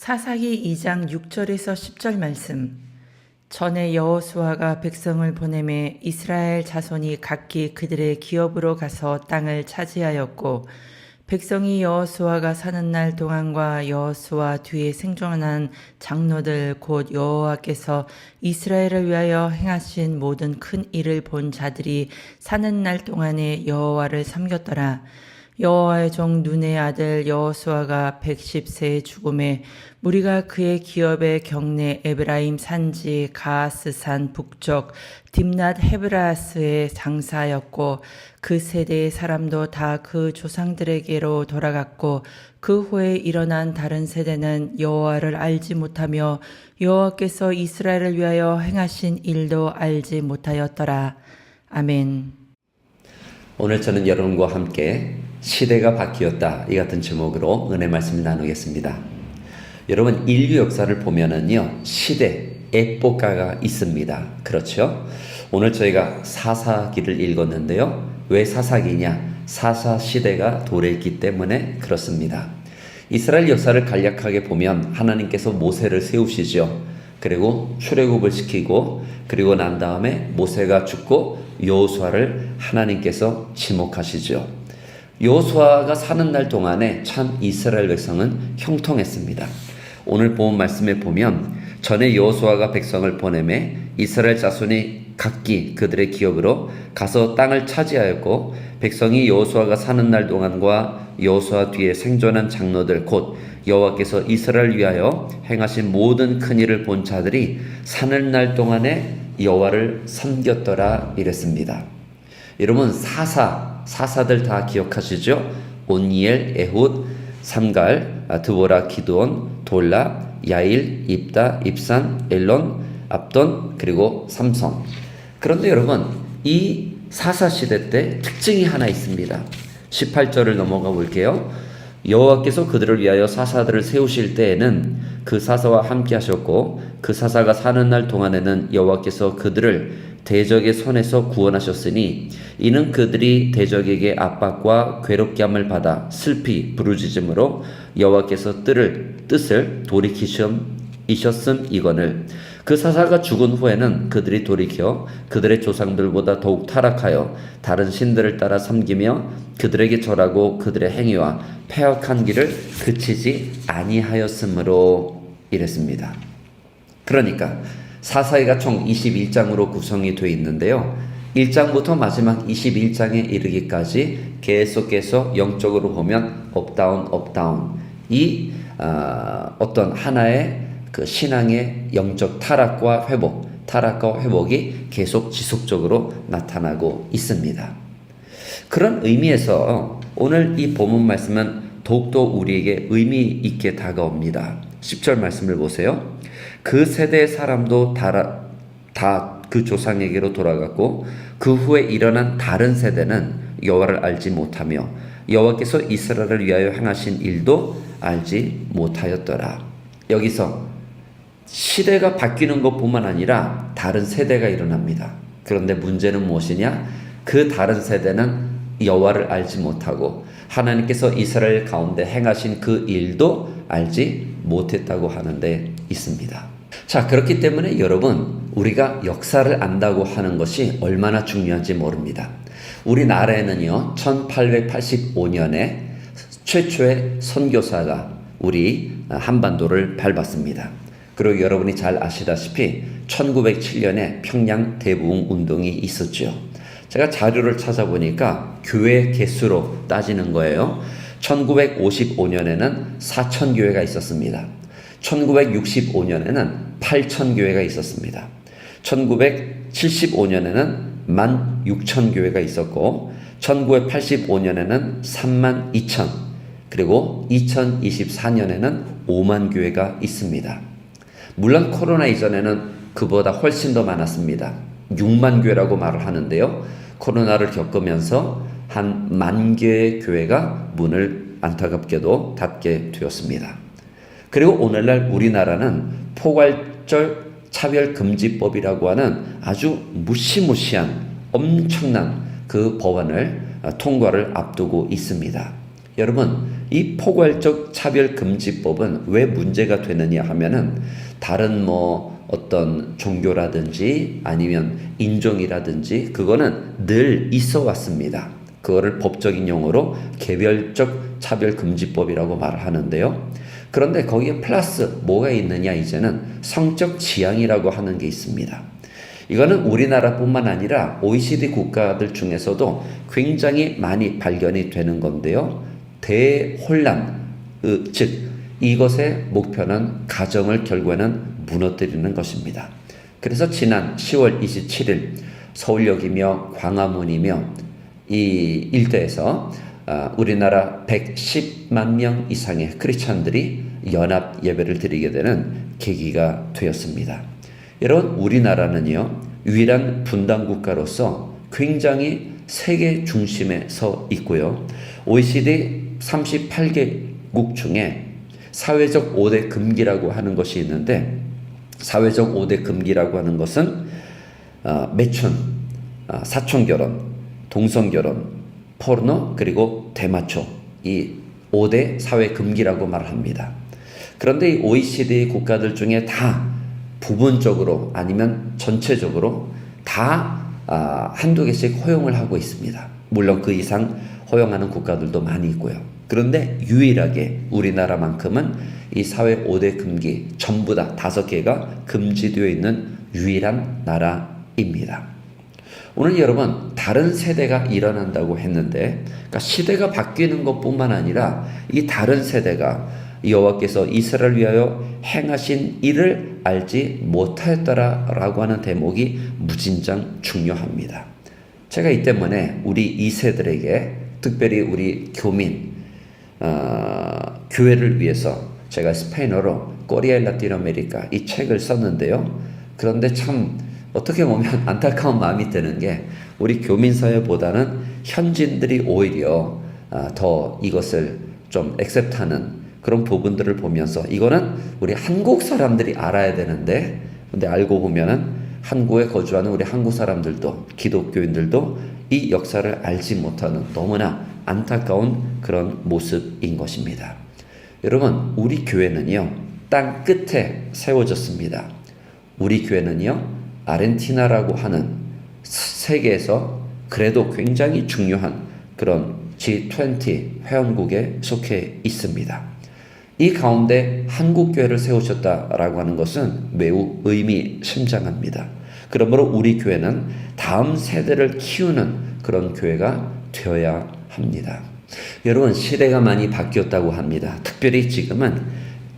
사사기 2장 6절에서 10절 말씀. 전에 여호수아가 백성을 보내매 이스라엘 자손이 각기 그들의 기업으로 가서 땅을 차지하였고, 백성이 여호수아가 사는 날 동안과 여호수아 뒤에 생존한 장로들 곧 여호와께서 이스라엘을 위하여 행하신 모든 큰 일을 본 자들이 사는 날 동안에 여호와를 섬겼더라. 여호와의 종 눈의 아들 여호수아가 110세에 죽음에 무리가 그의 기업의 경내 에브라임 산지 가하스산 북쪽 딥낫 헤브라스에 장사하였고, 그 세대의 사람도 다 그 조상들에게로 돌아갔고, 그 후에 일어난 다른 세대는 여호와를 알지 못하며 여호와께서 이스라엘을 위하여 행하신 일도 알지 못하였더라. 아멘. 오늘 저는 여러분과 함께 시대가 바뀌었다, 이 같은 제목으로 은혜 말씀을 나누겠습니다. 여러분, 인류 역사를 보면은요, 시대, 에포카가 있습니다. 그렇죠? 오늘 저희가 사사기를 읽었는데요. 왜 사사기냐? 사사 시대가 도래했기 때문에 그렇습니다. 이스라엘 역사를 간략하게 보면 하나님께서 모세를 세우시죠. 그리고 출애굽을 시키고, 그리고 난 다음에 모세가 죽고 여호수아를 하나님께서 지목하시죠. 여호수아가 사는 날 동안에 참 이스라엘 백성은 형통했습니다. 오늘 본 말씀에 보면 전에 여호수아가 백성을 보내매 이스라엘 자손이 각기 그들의 기업으로 가서 땅을 차지하였고, 백성이 여호수아가 사는 날 동안과 여호수아 뒤에 생존한 장로들 곧 여호와께서 이스라엘을 위하여 행하신 모든 큰 일을 본 자들이 사는 날 동안에 여호와를 섬겼더라 이랬습니다. 여러분, 사사들 다 기억하시죠? 온니엘, 에훗, 삼갈, 드보라, 기드온, 돌라, 야일, 입다, 입산, 엘론, 압돈, 그리고 삼성. 그런데 여러분, 이 사사시대 때 특징이 하나 있습니다. 18절을 넘어가 볼게요. 여호와께서 그들을 위하여 사사들을 세우실 때에는 그 사사와 함께 하셨고, 그 사사가 사는 날 동안에는 여호와께서 그들을 대적의 손에서 구원하셨으니, 이는 그들이 대적에게 압박과 괴롭게 함을 받아 슬피 부르짖음으로 여호와께서 뜻을 돌이키셨음 이거늘. 그 사사가 죽은 후에는 그들이 돌이켜 그들의 조상들보다 더욱 타락하여 다른 신들을 따라 섬기며 그들에게 절하고 그들의 행위와 패역한 길을 그치지 아니하였으므로 이랬습니다. 그러니까 사사기가 총 21장으로 구성이 되어 있는데요. 1장부터 마지막 21장에 이르기까지 계속해서 영적으로 보면 업다운 이 어떤 하나의 그 신앙의 영적 타락과 회복이 계속 지속적으로 나타나고 있습니다. 그런 의미에서 오늘 이 본문 말씀은 더욱더 우리에게 의미 있게 다가옵니다. 10절 말씀을 보세요. 그 세대의 사람도 다 그 조상에게로 돌아갔고, 그 후에 일어난 다른 세대는 여호와를 알지 못하며 여호와께서 이스라엘을 위하여 행하신 일도 알지 못하였더라. 여기서 시대가 바뀌는 것뿐만 아니라 다른 세대가 일어납니다. 그런데 문제는 무엇이냐? 그 다른 세대는 여호와를 알지 못하고 하나님께서 이스라엘 가운데 행하신 그 일도 알지 못했다고 하는 데 있습니다. 자, 그렇기 때문에 여러분, 우리가 역사를 안다고 하는 것이 얼마나 중요한지 모릅니다. 우리나라에는요, 1885년에 최초의 선교사가 우리 한반도를 밟았습니다. 그리고 여러분이 잘 아시다시피 1907년에 평양 대부흥 운동이 있었죠. 제가 자료를 찾아보니까 교회 개수로 따지는 거예요. 1955년에는 4,000교회가 있었습니다. 1965년에는 8,000교회가 있었습니다. 1975년에는 16,000교회가 있었고, 1985년에는 32,000, 그리고 2024년에는 5만 교회가 있습니다. 물론 코로나 이전에는 그보다 훨씬 더 많았습니다. 6만 교회라고 말을 하는데요. 코로나를 겪으면서 한 10,000개의 교회가 문을 안타깝게도 닫게 되었습니다. 그리고 오늘날 우리나라는 포괄적 차별금지법이라고 하는 아주 무시무시한 엄청난 그 법안을 통과를 앞두고 있습니다. 여러분, 이 포괄적 차별금지법은 왜 문제가 되느냐 하면은 다른 어떤 종교라든지 아니면 인종이라든지 그거는 늘 있어 왔습니다. 그거를 법적인 용어로 개별적 차별금지법이라고 말을 하는데요. 그런데 거기에 플러스 뭐가 있느냐, 이제는 성적 지향이라고 하는 게 있습니다. 이거는 우리나라뿐만 아니라 OECD 국가들 중에서도 굉장히 많이 발견이 되는 건데요. 대혼란, 즉 이것의 목표는 가정을 결국에는 무너뜨리는 것입니다. 그래서 지난 10월 27일 서울역이며 광화문이며 이 일대에서 우리나라 110만 명 이상의 크리스찬들이 연합 예배를 드리게 되는 계기가 되었습니다. 여러분, 우리나라는요, 유일한 분단 국가로서 굉장히 세계 중심에 서 있고요. OECD 38개국 중에 사회적 5대 금기라고 하는 것이 있는데, 사회적 5대 금기라고 하는 것은 매춘, 사촌결혼, 동성결혼, 포르노, 그리고 대마초, 이 5대 사회 금기라고 말합니다. 그런데 이 OECD 국가들 중에 다 부분적으로 아니면 전체적으로 다 한두 개씩 허용을 하고 있습니다. 물론 그 이상 허용하는 국가들도 많이 있고요. 그런데 유일하게 우리나라만큼은 이 사회 5대 금기 전부 다 5개가 금지되어 있는 유일한 나라입니다. 오늘 여러분, 다른 세대가 일어난다고 했는데, 그러니까 시대가 바뀌는 것뿐만 아니라 이 다른 세대가 여호와께서 이스라엘을 위하여 행하신 일을 알지 못하였더라라고 하는 대목이 무진장 중요합니다. 제가 이 때문에 우리 2세들에게, 특별히 우리 교민, 교회를 위해서 제가 스페인어로 꼬리아 라틴 아메리카 이 책을 썼는데요. 그런데 참 어떻게 보면 안타까운 마음이 드는 게, 우리 교민사회보다는 현지인들이 오히려 더 이것을 좀 액셉트하는 그런 부분들을 보면서, 이거는 우리 한국 사람들이 알아야 되는데, 근데 알고 보면은 한국에 거주하는 우리 한국 사람들도, 기독교인들도 이 역사를 알지 못하는 너무나 안타까운 그런 모습인 것입니다. 여러분, 우리 교회는요, 땅 끝에 세워졌습니다. 우리 교회는요, 아르헨티나라고 하는 세계에서 그래도 굉장히 중요한 그런 G20 회원국에 속해 있습니다. 이 가운데 한국교회를 세우셨다라고 하는 것은 매우 의미심장합니다. 그러므로 우리 교회는 다음 세대를 키우는 그런 교회가 되어야 합니다. 여러분, 시대가 많이 바뀌었다고 합니다. 특별히 지금은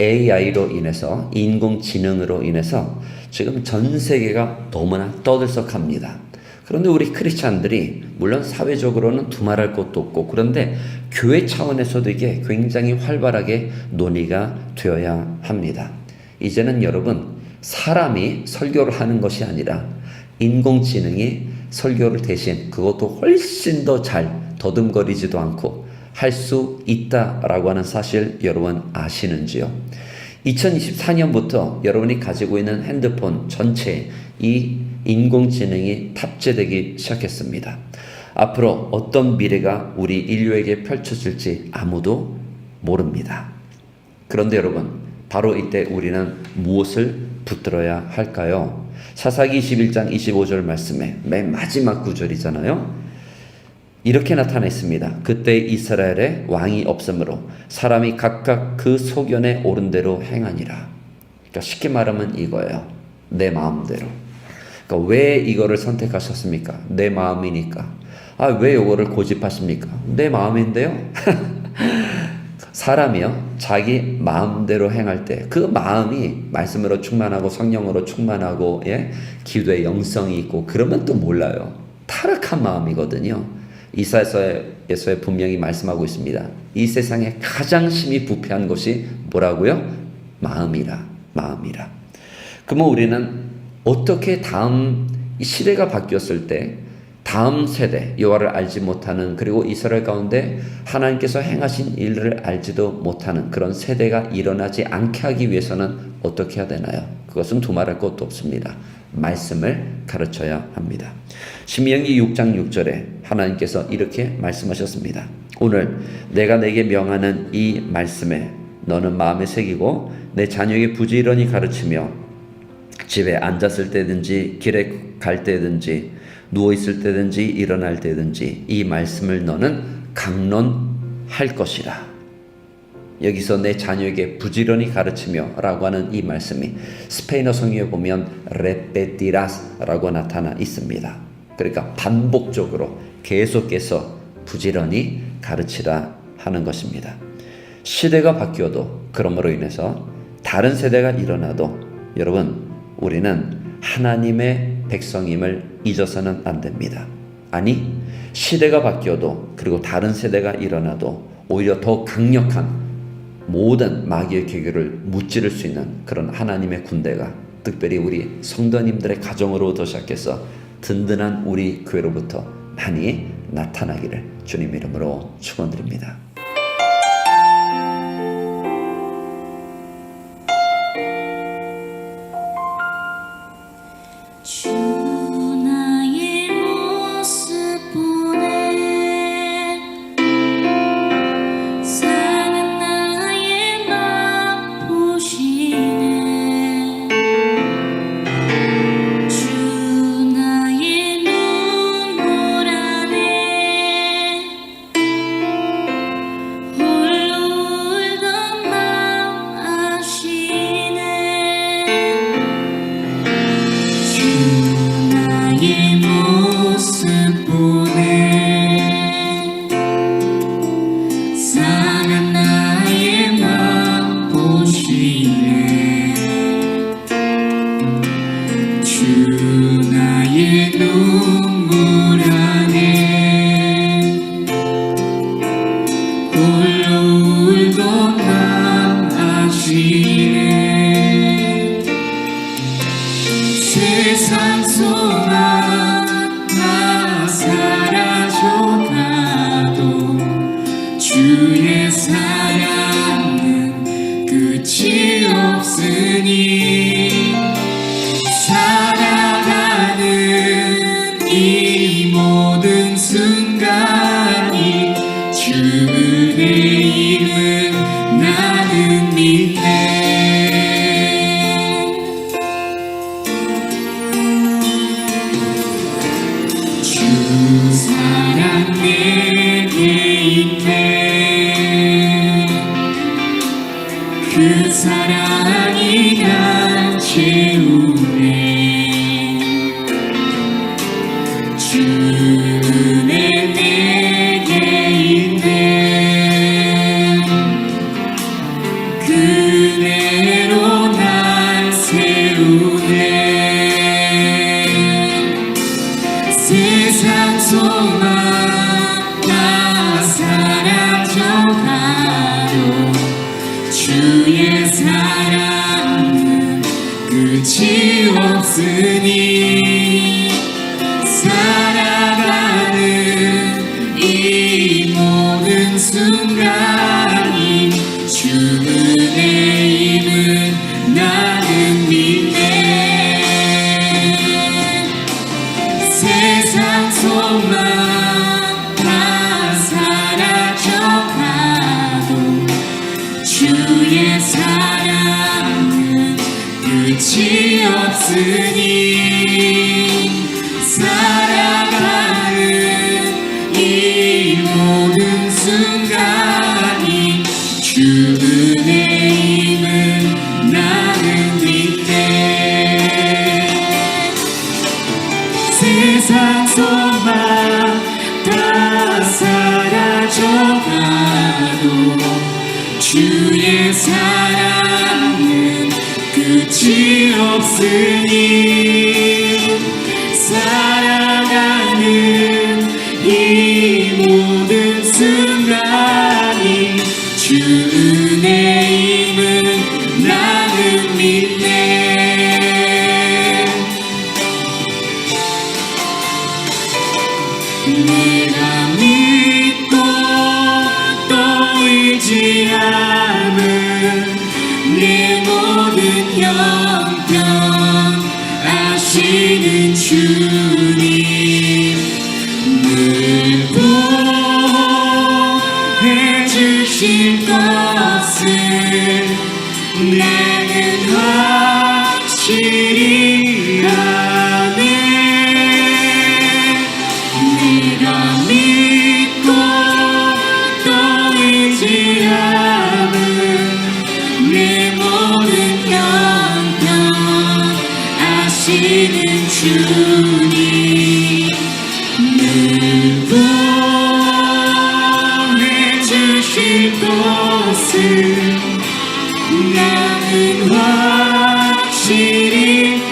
AI로 인해서, 인공지능으로 인해서 지금 전 세계가 너무나 떠들썩합니다. 그런데 우리 크리스찬들이 물론 사회적으로는 두말할 것도 없고, 그런데 교회 차원에서도 이게 굉장히 활발하게 논의가 되어야 합니다. 이제는 여러분, 사람이 설교를 하는 것이 아니라 인공지능이 설교를 대신, 그것도 훨씬 더 잘 더듬거리지도 않고 할 수 있다라고 하는 사실 여러분 아시는지요? 2024년부터 여러분이 가지고 있는 핸드폰 전체에 이 인공지능이 탑재되기 시작했습니다. 앞으로 어떤 미래가 우리 인류에게 펼쳐질지 아무도 모릅니다. 그런데 여러분, 바로 이때 우리는 무엇을 붙들어야 할까요? 사사기 21장 25절 말씀에 맨 마지막 구절이잖아요. 이렇게 나타나 있습니다. 그때 이스라엘에 왕이 없으므로 사람이 각각 그 소견에 오른 대로 행하니라. 그러니까 쉽게 말하면 이거예요. 내 마음대로. 그러니까 왜 이거를 선택하셨습니까? 내 마음이니까. 왜 이거를 고집하십니까? 내 마음인데요. 사람이요, 자기 마음대로 행할 때 그 마음이 말씀으로 충만하고 성령으로 충만하고, 기도의 영성이 있고, 그러면 또 몰라요. 타락한 마음이거든요. 이사야서에 분명히 말씀하고 있습니다. 이 세상에 가장 심히 부패한 것이 뭐라고요? 마음이라. 그러면 우리는 어떻게 다음 시대가 바뀌었을 때 다음 세대, 여호와를 알지 못하는, 그리고 이스라엘 가운데 하나님께서 행하신 일을 알지도 못하는 그런 세대가 일어나지 않게 하기 위해서는 어떻게 해야 되나요? 그것은 두말할 것도 없습니다. 말씀을 가르쳐야 합니다. 신명기 6장 6절에 하나님께서 이렇게 말씀하셨습니다. 오늘 내가 내게 명하는 이 말씀에 너는 마음에 새기고 내 자녀에게 부지런히 가르치며 집에 앉았을 때든지 길에 갈 때든지 누워있을 때든지 일어날 때든지 이 말씀을 너는 강론할 것이라. 여기서 내 자녀에게 부지런히 가르치며 라고 하는 이 말씀이 스페인어 성경에 보면 repetirás 라고 나타나 있습니다. 그러니까 반복적으로 계속해서 부지런히 가르치라 하는 것입니다. 시대가 바뀌어도 그러므로 인해서 다른 세대가 일어나도 여러분 우리는 하나님의 백성임을 잊어서는 안 됩니다. 아니 시대가 바뀌어도 그리고 다른 세대가 일어나도 오히려 더 강력한 모든 마귀의 계교를 무찌를 수 있는 그런 하나님의 군대가 특별히 우리 성도님들의 가정으로부터 시작해서 든든한 우리 교회로부터 많이 나타나기를 주님 이름으로 축원드립니다. 세상 소망 다 사라져가도 주의 사랑은 끝이 없으니 살아가는 이 모든 순간이 주 은혜임을 나는 믿네. 주 사랑 내게 있네. 그 사랑이 날 채우네. 주 은혜 내게 있네. 그 은혜로 날 세우네. 세상 소망 다 사라져가도 주의 사랑은 끝이 없으니 살아가는 이 모든 순간이 주 은혜임을 나는 믿네. 세상 소망 다 사라져가도 주의 사랑은 끝이 없으니 살아가는 이 모든 순간이 주 은혜임을 나는 믿네. 세상 소망 다 사라져가도 주의 사랑은 끝이 없으니 살아가는 이 모든 순간이 주 은혜임을 나는 믿네. 내가 믿고 또 의지함은 내 모든 형편 아시는 주님. 늘 나는 확실히